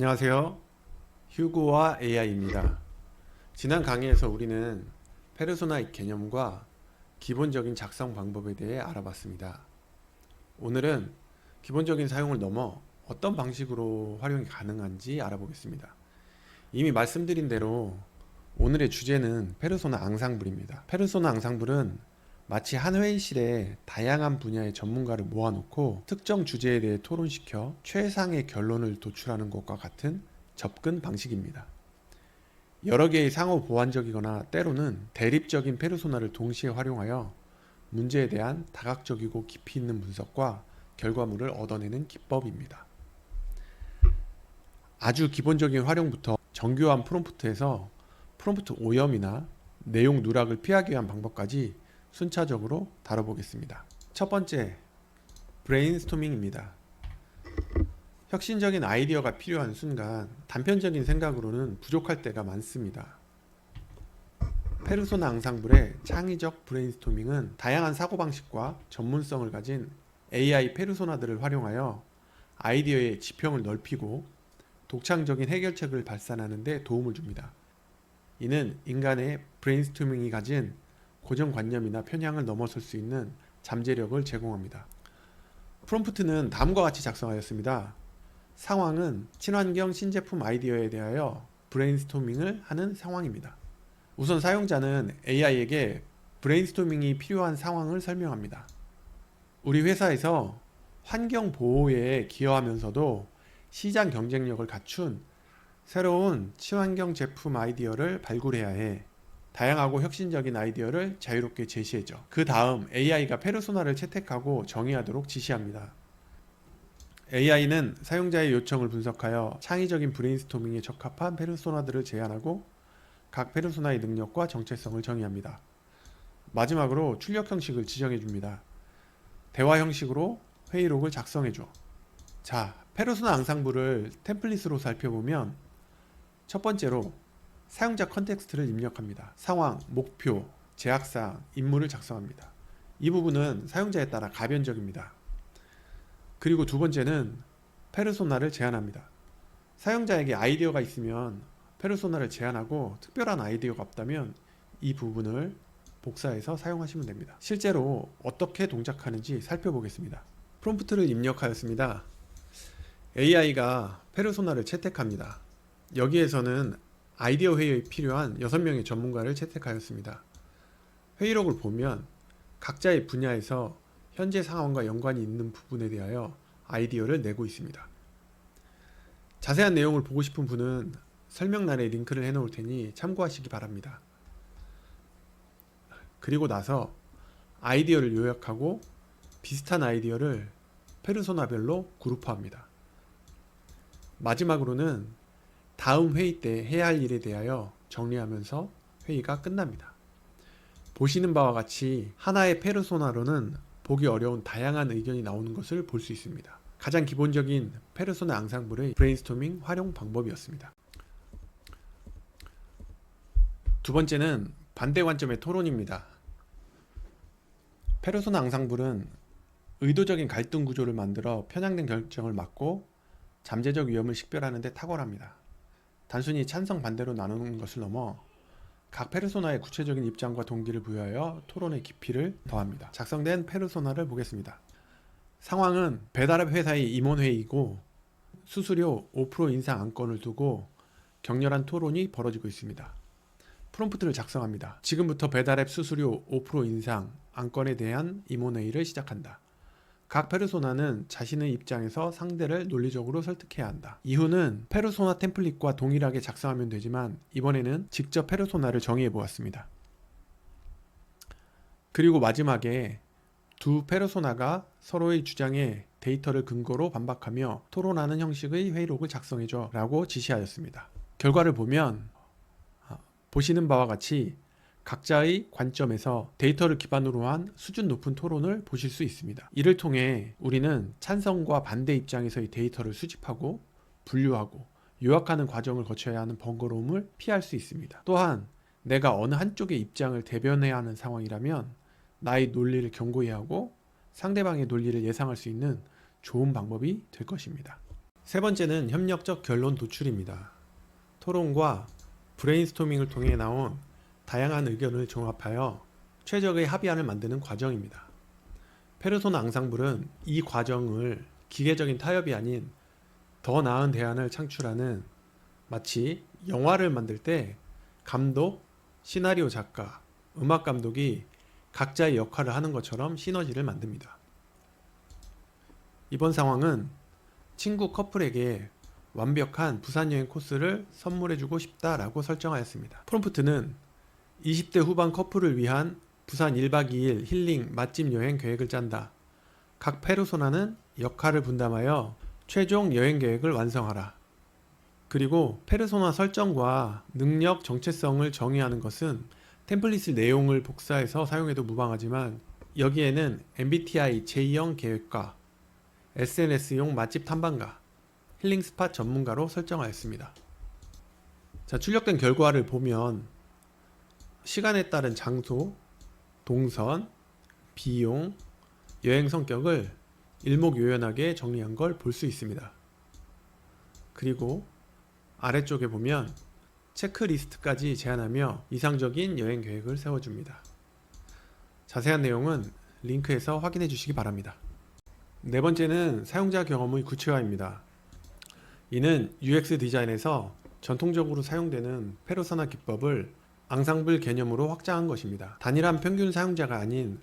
안녕하세요. 휴고와 AI입니다. 지난 강의에서 우리는 페르소나의 개념과 기본적인 작성 방법에 대해 알아봤습니다. 오늘은 기본적인 사용을 넘어 어떤 방식으로 활용이 가능한지 알아보겠습니다. 이미 말씀드린 대로 오늘의 주제는 페르소나 앙상블입니다. 페르소나 앙상블은 마치 한 회의실에 다양한 분야의 전문가를 모아놓고 특정 주제에 대해 토론시켜 최상의 결론을 도출하는 것과 같은 접근 방식입니다. 여러 개의 상호 보완적이거나 때로는 대립적인 페르소나를 동시에 활용하여 문제에 대한 다각적이고 깊이 있는 분석과 결과물을 얻어내는 기법입니다. 아주 기본적인 활용부터 정교한 프롬프트에서 프롬프트 오염이나 내용 누락을 피하기 위한 방법까지 순차적으로 다뤄보겠습니다. 첫 번째, 브레인스토밍입니다. 혁신적인 아이디어가 필요한 순간 단편적인 생각으로는 부족할 때가 많습니다. 페르소나 앙상블의 창의적 브레인스토밍은 다양한 사고방식과 전문성을 가진 AI 페르소나들을 활용하여 아이디어의 지평을 넓히고 독창적인 해결책을 발산하는 데 도움을 줍니다. 이는 인간의 브레인스토밍이 가진 고정관념이나 편향을 넘어설 수 있는 잠재력을 제공합니다. 프롬프트는 다음과 같이 작성하였습니다. 상황은 친환경 신제품 아이디어에 대하여 브레인스토밍을 하는 상황입니다. 우선 사용자는 AI에게 브레인스토밍이 필요한 상황을 설명합니다. 우리 회사에서 환경 보호에 기여하면서도 시장 경쟁력을 갖춘 새로운 친환경 제품 아이디어를 발굴해야 해. 다양하고 혁신적인 아이디어를 자유롭게 제시해줘. 그 다음 AI가 페르소나를 채택하고 정의하도록 지시합니다. AI는 사용자의 요청을 분석하여 창의적인 브레인스토밍에 적합한 페르소나들을 제안하고 각 페르소나의 능력과 정체성을 정의합니다. 마지막으로 출력 형식을 지정해줍니다. 대화 형식으로 회의록을 작성해줘. 자, 페르소나 앙상블을 템플릿으로 살펴보면 첫 번째로 사용자 컨텍스트를 입력합니다. 상황, 목표, 제약사항, 임무를 작성합니다. 이 부분은 사용자에 따라 가변적입니다. 그리고 두 번째는 페르소나를 제안합니다. 사용자에게 아이디어가 있으면 페르소나를 제안하고 특별한 아이디어가 없다면 이 부분을 복사해서 사용하시면 됩니다. 실제로 어떻게 동작하는지 살펴보겠습니다. 프롬프트를 입력하였습니다. AI가 페르소나를 채택합니다. 여기에서는 아이디어 회의에 필요한 6명의 전문가를 채택하였습니다. 회의록을 보면 각자의 분야에서 현재 상황과 연관이 있는 부분에 대하여 아이디어를 내고 있습니다. 자세한 내용을 보고 싶은 분은 설명란에 링크를 해놓을 테니 참고하시기 바랍니다. 그리고 나서 아이디어를 요약하고 비슷한 아이디어를 페르소나별로 그룹화합니다. 마지막으로는 다음 회의 때 해야 할 일에 대하여 정리하면서 회의가 끝납니다. 보시는 바와 같이 하나의 페르소나로는 보기 어려운 다양한 의견이 나오는 것을 볼 수 있습니다. 가장 기본적인 페르소나 앙상블의 브레인스토밍 활용 방법이었습니다. 두 번째는 반대 관점의 토론입니다. 페르소나 앙상블은 의도적인 갈등 구조를 만들어 편향된 결정을 막고 잠재적 위험을 식별하는 데 탁월합니다. 단순히 찬성 반대로 나누는 것을 넘어 각 페르소나의 구체적인 입장과 동기를 부여하여 토론의 깊이를 더합니다. 작성된 페르소나를 보겠습니다. 상황은 배달앱 회사의 임원회의이고 수수료 5% 인상 안건을 두고 격렬한 토론이 벌어지고 있습니다. 프롬프트를 작성합니다. 지금부터 배달앱 수수료 5% 인상 안건에 대한 임원회의를 시작한다. 각 페르소나는 자신의 입장에서 상대를 논리적으로 설득해야 한다. 이후는 페르소나 템플릿과 동일하게 작성하면 되지만 이번에는 직접 페르소나를 정의해 보았습니다. 그리고 마지막에 두 페르소나가 서로의 주장에 데이터를 근거로 반박하며 토론하는 형식의 회의록을 작성해줘 라고 지시하였습니다. 결과를 보면 보시는 바와 같이 각자의 관점에서 데이터를 기반으로 한 수준 높은 토론을 보실 수 있습니다. 이를 통해 우리는 찬성과 반대 입장에서의 데이터를 수집하고 분류하고 요약하는 과정을 거쳐야 하는 번거로움을 피할 수 있습니다. 또한 내가 어느 한쪽의 입장을 대변해야 하는 상황이라면 나의 논리를 경고히 하고 상대방의 논리를 예상할 수 있는 좋은 방법이 될 것입니다. 세 번째는 협력적 결론 도출입니다. 토론과 브레인스토밍을 통해 나온 다양한 의견을 종합하여 최적의 합의안을 만드는 과정입니다. 페르소나 앙상블은 이 과정을 기계적인 타협이 아닌 더 나은 대안을 창출하는, 마치 영화를 만들 때 감독, 시나리오 작가, 음악 감독이 각자의 역할을 하는 것처럼 시너지를 만듭니다. 이번 상황은 친구 커플에게 완벽한 부산 여행 코스를 선물해주고 싶다라고 설정하였습니다. 프롬프트는 20대 후반 커플을 위한 부산 1박 2일 힐링 맛집 여행 계획을 짠다. 각 페르소나는 역할을 분담하여 최종 여행 계획을 완성하라. 그리고 페르소나 설정과 능력 정체성을 정의하는 것은 템플릿 내용을 복사해서 사용해도 무방하지만 여기에는 MBTI 제2형 계획과 SNS용 맛집 탐방가, 힐링 스팟 전문가로 설정하였습니다. 자, 출력된 결과를 보면 시간에 따른 장소, 동선, 비용, 여행 성격을 일목요연하게 정리한 걸 볼 수 있습니다. 그리고 아래쪽에 보면 체크리스트까지 제안하며 이상적인 여행 계획을 세워줍니다. 자세한 내용은 링크에서 확인해 주시기 바랍니다. 네 번째는 사용자 경험의 구체화입니다. 이는 UX 디자인에서 전통적으로 사용되는 페르소나 기법을 앙상블 개념으로 확장한 것입니다. 단일한 평균 사용자가 아닌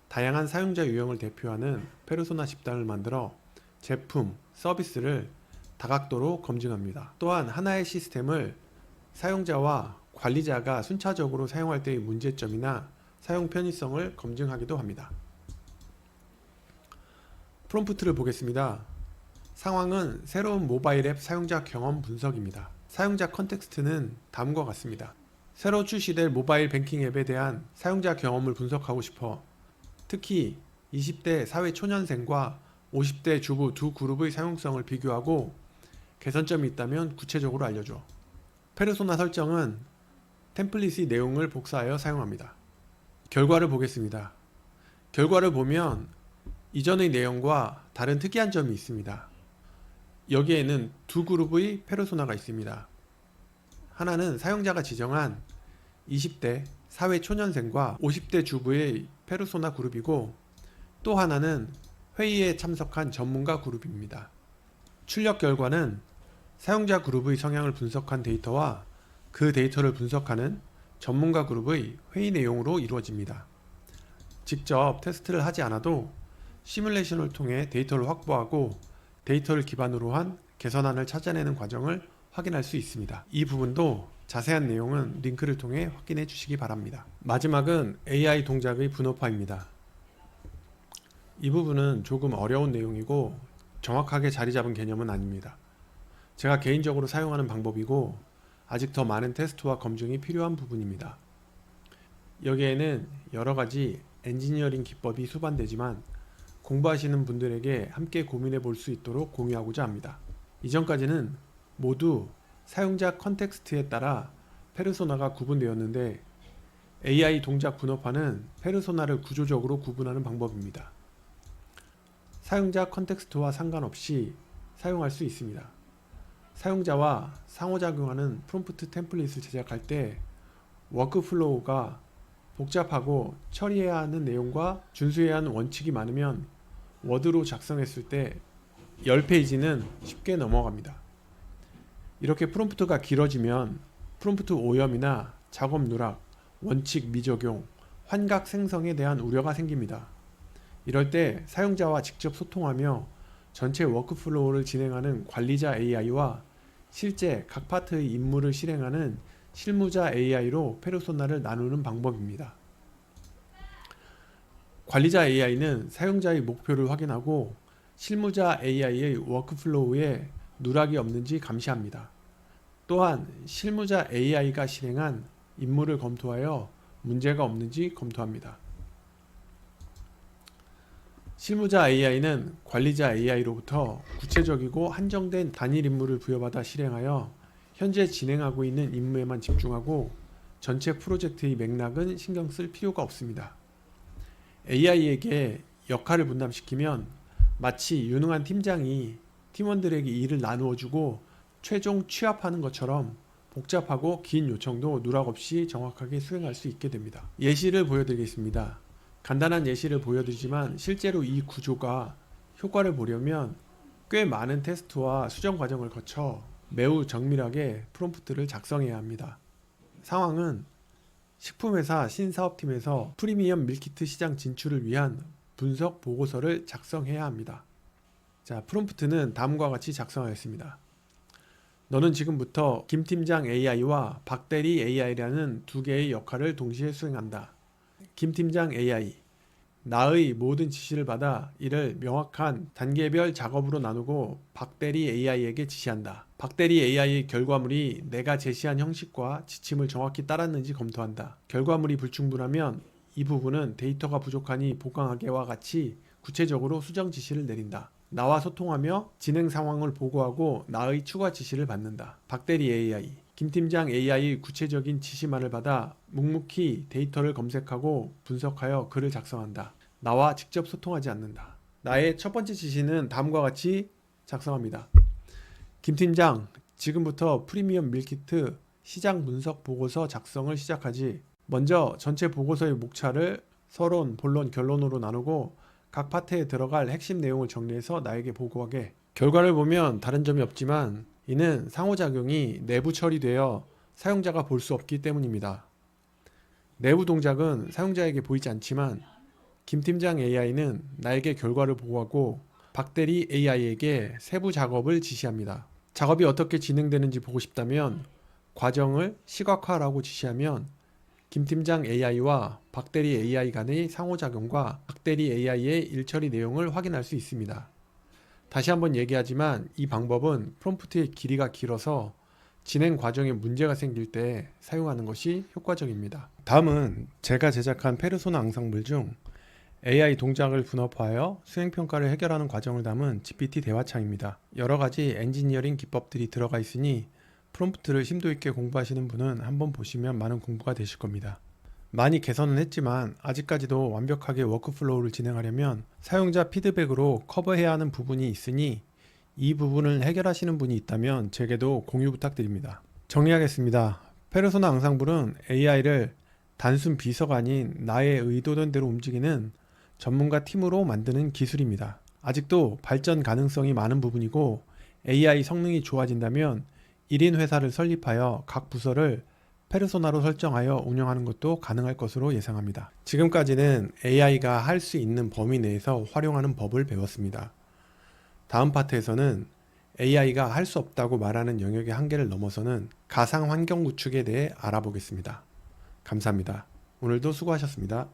다양한 사용자 유형을 대표하는 페르소나 집단을 만들어 제품, 서비스를 다각도로 검증합니다. 또한 하나의 시스템을 사용자와 관리자가 순차적으로 사용할 때의 문제점이나 사용 편의성을 검증하기도 합니다. 프롬프트를 보겠습니다. 상황은 새로운 모바일 앱 사용자 경험 분석입니다. 사용자 컨텍스트는 다음과 같습니다. 새로 출시될 모바일 뱅킹 앱에 대한 사용자 경험을 분석하고 싶어. 특히 20대 사회 초년생과 50대 주부 두 그룹의 사용성을 비교하고 개선점이 있다면 구체적으로 알려줘. 페르소나 설정은 템플릿의 내용을 복사하여 사용합니다. 결과를 보겠습니다. 결과를 보면 이전의 내용과 다른 특이한 점이 있습니다. 여기에는 두 그룹의 페르소나가 있습니다. 하나는 사용자가 지정한 20대 사회 초년생과 50대 주부의 페르소나 그룹이고, 또 하나는 회의에 참석한 전문가 그룹입니다. 출력 결과는 사용자 그룹의 성향을 분석한 데이터와 그 데이터를 분석하는 전문가 그룹의 회의 내용으로 이루어집니다. 직접 테스트를 하지 않아도 시뮬레이션을 통해 데이터를 확보하고 데이터를 기반으로 한 개선안을 찾아내는 과정을 확인할 수 있습니다. 이 부분도 자세한 내용은 링크를 통해 확인해 주시기 바랍니다. 마지막은 AI 동작의 분업화입니다. 이 부분은 조금 어려운 내용이고 정확하게 자리 잡은 개념은 아닙니다. 제가 개인적으로 사용하는 방법이고 아직 더 많은 테스트와 검증이 필요한 부분입니다. 여기에는 여러가지 엔지니어링 기법이 수반되지만 공부하시는 분들에게 함께 고민해 볼 수 있도록 공유하고자 합니다. 이전까지는 모두 사용자 컨텍스트에 따라 페르소나가 구분되었는데 AI 동작 분업화는 페르소나를 구조적으로 구분하는 방법입니다. 사용자 컨텍스트와 상관없이 사용할 수 있습니다. 사용자와 상호작용하는 프롬프트 템플릿을 제작할 때 워크플로우가 복잡하고 처리해야 하는 내용과 준수해야 하는 원칙이 많으면 워드로 작성했을 때 10페이지는 쉽게 넘어갑니다. 이렇게 프롬프트가 길어지면 프롬프트 오염이나 작업 누락, 원칙 미적용, 환각 생성에 대한 우려가 생깁니다. 이럴 때 사용자와 직접 소통하며 전체 워크플로우를 진행하는 관리자 AI와 실제 각 파트의 임무를 실행하는 실무자 AI로 페르소나를 나누는 방법입니다. 관리자 AI는 사용자의 목표를 확인하고 실무자 AI의 워크플로우에 누락이 없는지 감시합니다. 또한 실무자 AI가 실행한 임무를 검토하여 문제가 없는지 검토합니다. 실무자 AI는 관리자 AI로부터 구체적이고 한정된 단일 임무를 부여받아 실행하여 현재 진행하고 있는 임무에만 집중하고 전체 프로젝트의 맥락은 신경 쓸 필요가 없습니다. AI에게 역할을 분담시키면 마치 유능한 팀장이 팀원들에게 일을 나누어주고 최종 취합하는 것처럼 복잡하고 긴 요청도 누락 없이 정확하게 수행할 수 있게 됩니다. 예시를 보여드리겠습니다. 간단한 예시를 보여드리지만 실제로 이 구조가 효과를 보려면 꽤 많은 테스트와 수정 과정을 거쳐 매우 정밀하게 프롬프트를 작성해야 합니다. 상황은 식품회사 신사업팀에서 프리미엄 밀키트 시장 진출을 위한 분석 보고서를 작성해야 합니다. 자, 프롬프트는 다음과 같이 작성하였습니다. 너는 지금부터 김 팀장 AI와 박 대리 AI라는 두 개의 역할을 동시에 수행한다. 김 팀장 AI, 나의 모든 지시를 받아 이를 명확한 단계별 작업으로 나누고 박 대리 AI에게 지시한다. 박 대리 AI의 결과물이 내가 제시한 형식과 지침을 정확히 따랐는지 검토한다. 결과물이 불충분하면 이 부분은 데이터가 부족하니 보강하게와 같이 구체적으로 수정 지시를 내린다. 나와 소통하며 진행 상황을 보고하고 나의 추가 지시를 받는다. 박 대리 AI, 김 팀장 AI의 구체적인 지시만을 받아 묵묵히 데이터를 검색하고 분석하여 글을 작성한다. 나와 직접 소통하지 않는다. 나의 첫 번째 지시는 다음과 같이 작성합니다. 김 팀장, 지금부터 프리미엄 밀키트 시장 분석 보고서 작성을 시작하지. 먼저 전체 보고서의 목차를 서론, 본론, 결론으로 나누고 각 파트에 들어갈 핵심 내용을 정리해서 나에게 보고하게. 결과를 보면 다른 점이 없지만 이는 상호작용이 내부 처리되어 사용자가 볼 수 없기 때문입니다. 내부 동작은 사용자에게 보이지 않지만 김 팀장 AI는 나에게 결과를 보고하고 박 대리 AI에게 세부 작업을 지시합니다. 작업이 어떻게 진행되는지 보고 싶다면 과정을 시각화라고 지시하면 김 팀장 AI와 박 대리 AI 간의 상호작용과 박 대리 AI의 일처리 내용을 확인할 수 있습니다. 다시 한번 얘기하지만 이 방법은 프롬프트의 길이가 길어서 진행 과정에 문제가 생길 때 사용하는 것이 효과적입니다. 다음은 제가 제작한 페르소나 앙상블 중 AI 동작을 분업화하여 수행평가를 해결하는 과정을 담은 GPT 대화창입니다. 여러가지 엔지니어링 기법들이 들어가 있으니 프롬프트를 심도 있게 공부하시는 분은 한번 보시면 많은 공부가 되실 겁니다. 많이 개선은 했지만 아직까지도 완벽하게 워크플로우를 진행하려면 사용자 피드백으로 커버해야 하는 부분이 있으니 이 부분을 해결하시는 분이 있다면 제게도 공유 부탁드립니다. 정리하겠습니다. 페르소나 앙상블은 AI를 단순 비서가 아닌 나의 의도된 대로 움직이는 전문가 팀으로 만드는 기술입니다. 아직도 발전 가능성이 많은 부분이고 AI 성능이 좋아진다면 1인 회사를 설립하여 각 부서를 페르소나로 설정하여 운영하는 것도 가능할 것으로 예상합니다. 지금까지는 AI가 할 수 있는 범위 내에서 활용하는 법을 배웠습니다. 다음 파트에서는 AI가 할 수 없다고 말하는 영역의 한계를 넘어서는 가상 환경 구축에 대해 알아보겠습니다. 감사합니다. 오늘도 수고하셨습니다.